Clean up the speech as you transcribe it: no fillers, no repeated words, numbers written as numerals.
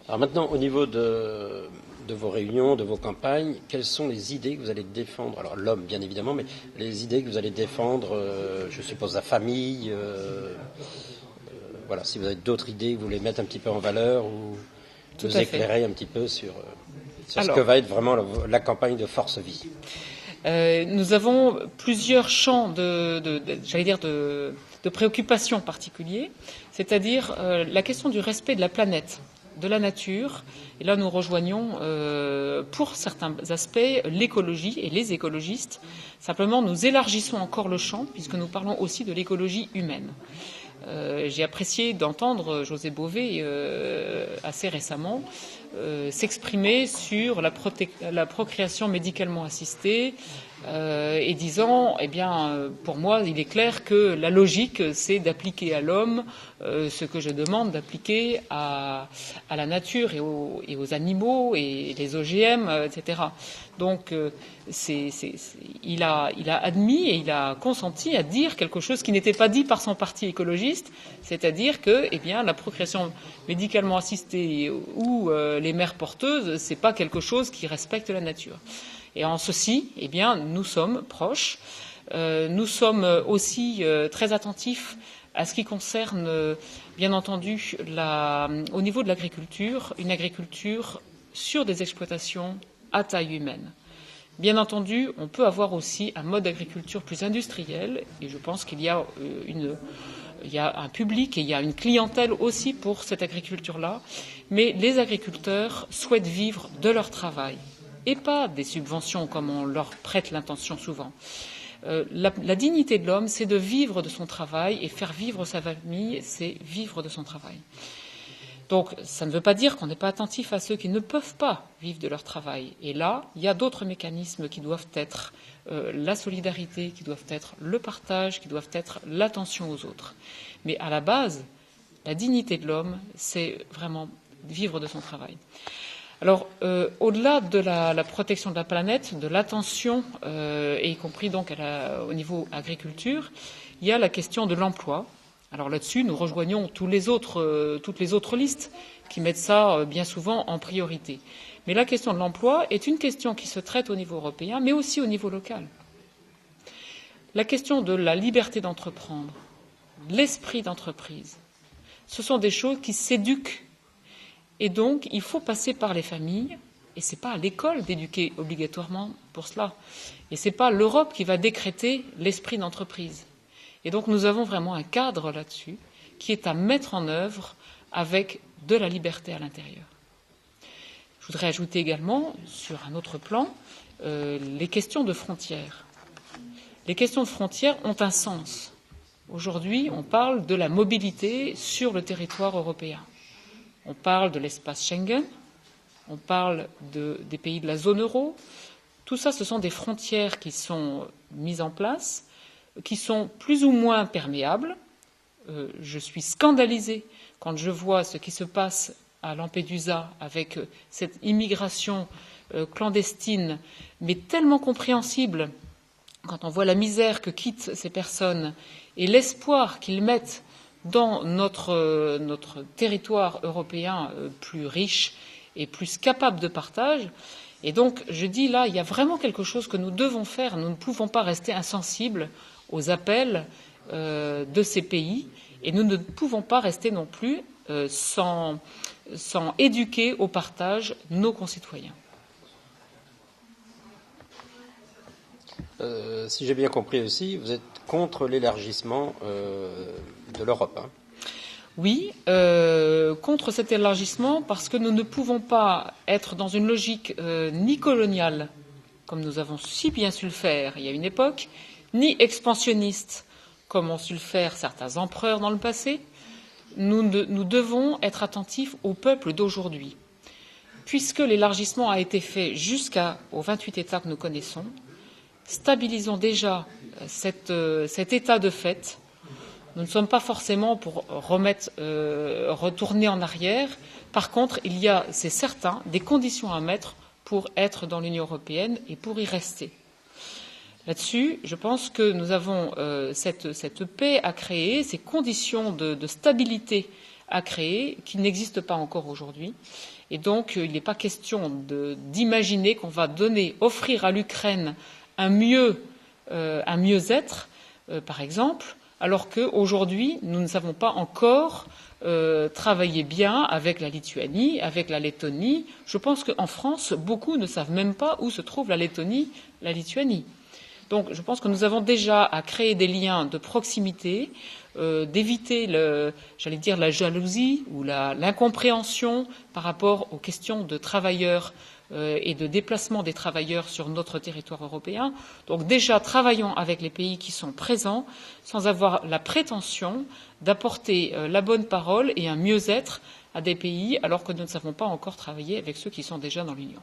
Alors maintenant, au niveau de vos réunions, de vos campagnes, quelles sont les idées que vous allez défendre? Alors l'homme, bien évidemment, mais les idées que vous allez défendre, je suppose la famille, voilà, si vous avez d'autres idées que vous voulez mettre un petit peu en valeur ou Tout nous à éclairer un petit peu sur ce Alors, que va être vraiment la campagne de Force Vie. nous avons plusieurs champs j'allais dire de préoccupations particuliers, c'est-à-dire la question du respect de la planète, de la nature. Et là, nous rejoignons, pour certains aspects, l'écologie et les écologistes. Simplement, nous élargissons encore le champ, puisque nous parlons aussi de l'écologie humaine. J'ai apprécié d'entendre José Bové assez récemment s'exprimer sur la procréation médicalement assistée et disant, eh bien, pour moi, il est clair que la logique, c'est d'appliquer à l'homme ce que je demande d'appliquer à la nature et aux animaux et les OGM, etc. Donc, il a admis et il a consenti à dire quelque chose qui n'était pas dit par son parti écologiste, c'est-à-dire que, eh bien, la procréation médicalement assistée ou les mères porteuses, c'est pas quelque chose qui respecte la nature. Et en ceci, eh bien, nous sommes proches. Nous sommes aussi très attentifs à ce qui concerne, bien entendu, au niveau de l'agriculture, une agriculture sur des exploitations à taille humaine. Bien entendu, on peut avoir aussi un mode d'agriculture plus industriel, et je pense qu'il y a un public et il y a une clientèle aussi pour cette agriculture-là, mais les agriculteurs souhaitent vivre de leur travail et pas des subventions comme on leur prête l'intention souvent. La dignité de l'homme, c'est de vivre de son travail, et faire vivre sa famille, c'est vivre de son travail. Donc, ça ne veut pas dire qu'on n'est pas attentif à ceux qui ne peuvent pas vivre de leur travail. Et là, il y a d'autres mécanismes qui doivent être la solidarité, qui doivent être le partage, qui doivent être l'attention aux autres. Mais à la base, la dignité de l'homme, c'est vraiment vivre de son travail. Alors, au-delà de la protection de la planète, de l'attention, et y compris donc au niveau agriculture, il y a la question de l'emploi. Alors là-dessus, nous rejoignons toutes les autres listes qui mettent ça bien souvent en priorité. Mais la question de l'emploi est une question qui se traite au niveau européen, mais aussi au niveau local. La question de la liberté d'entreprendre, l'esprit d'entreprise, ce sont des choses qui s'éduquent. Et donc, il faut passer par les familles, et ce n'est pas à l'école d'éduquer obligatoirement pour cela. Et ce n'est pas l'Europe qui va décréter l'esprit d'entreprise. Et donc, nous avons vraiment un cadre là-dessus qui est à mettre en œuvre avec de la liberté à l'intérieur. Je voudrais ajouter également, sur un autre plan, les questions de frontières. Les questions de frontières ont un sens. Aujourd'hui, on parle de la mobilité sur le territoire européen. On parle de l'espace Schengen, on parle des pays de la zone euro. Tout ça, ce sont des frontières qui sont mises en place, qui sont plus ou moins perméables. Je suis scandalisée quand je vois ce qui se passe à Lampedusa avec cette immigration clandestine, mais tellement compréhensible quand on voit la misère que quittent ces personnes et l'espoir qu'ils mettent dans notre territoire européen plus riche et plus capable de partage. Et donc, je dis là, il y a vraiment quelque chose que nous devons faire. Nous ne pouvons pas rester insensibles aux appels de ces pays, et nous ne pouvons pas rester non plus sans éduquer au partage nos concitoyens. Si j'ai bien compris aussi, vous êtes contre l'élargissement de l'Europe. Hein. Oui, contre cet élargissement, parce que nous ne pouvons pas être dans une logique ni coloniale, comme nous avons si bien su le faire il y a une époque, ni expansionniste, comme ont su le faire certains empereurs dans le passé. Nous devons être attentifs au peuple d'aujourd'hui. Puisque l'élargissement a été fait jusqu'aux 28 États que nous connaissons, stabilisons déjà cet état de fait. Nous ne sommes pas forcément pour retourner en arrière. Par contre, il y a, c'est certain, des conditions à mettre pour être dans l'Union européenne et pour y rester. Là-dessus, je pense que nous avons cette paix à créer, ces conditions de stabilité à créer qui n'existe pas encore aujourd'hui. Et donc, il n'est pas question d'imaginer qu'on va offrir à l'Ukraine un mieux-être, par exemple, alors qu'aujourd'hui, nous ne savons pas encore travailler bien avec la Lituanie, avec la Lettonie. Je pense qu'en France, beaucoup ne savent même pas où se trouve la Lettonie, la Lituanie. Donc, je pense que nous avons déjà à créer des liens de proximité, d'éviter la jalousie ou l'incompréhension par rapport aux questions de travailleurs et de déplacement des travailleurs sur notre territoire européen. Donc déjà, travaillons avec les pays qui sont présents sans avoir la prétention d'apporter la bonne parole et un mieux-être à des pays alors que nous ne savons pas encore travailler avec ceux qui sont déjà dans l'Union.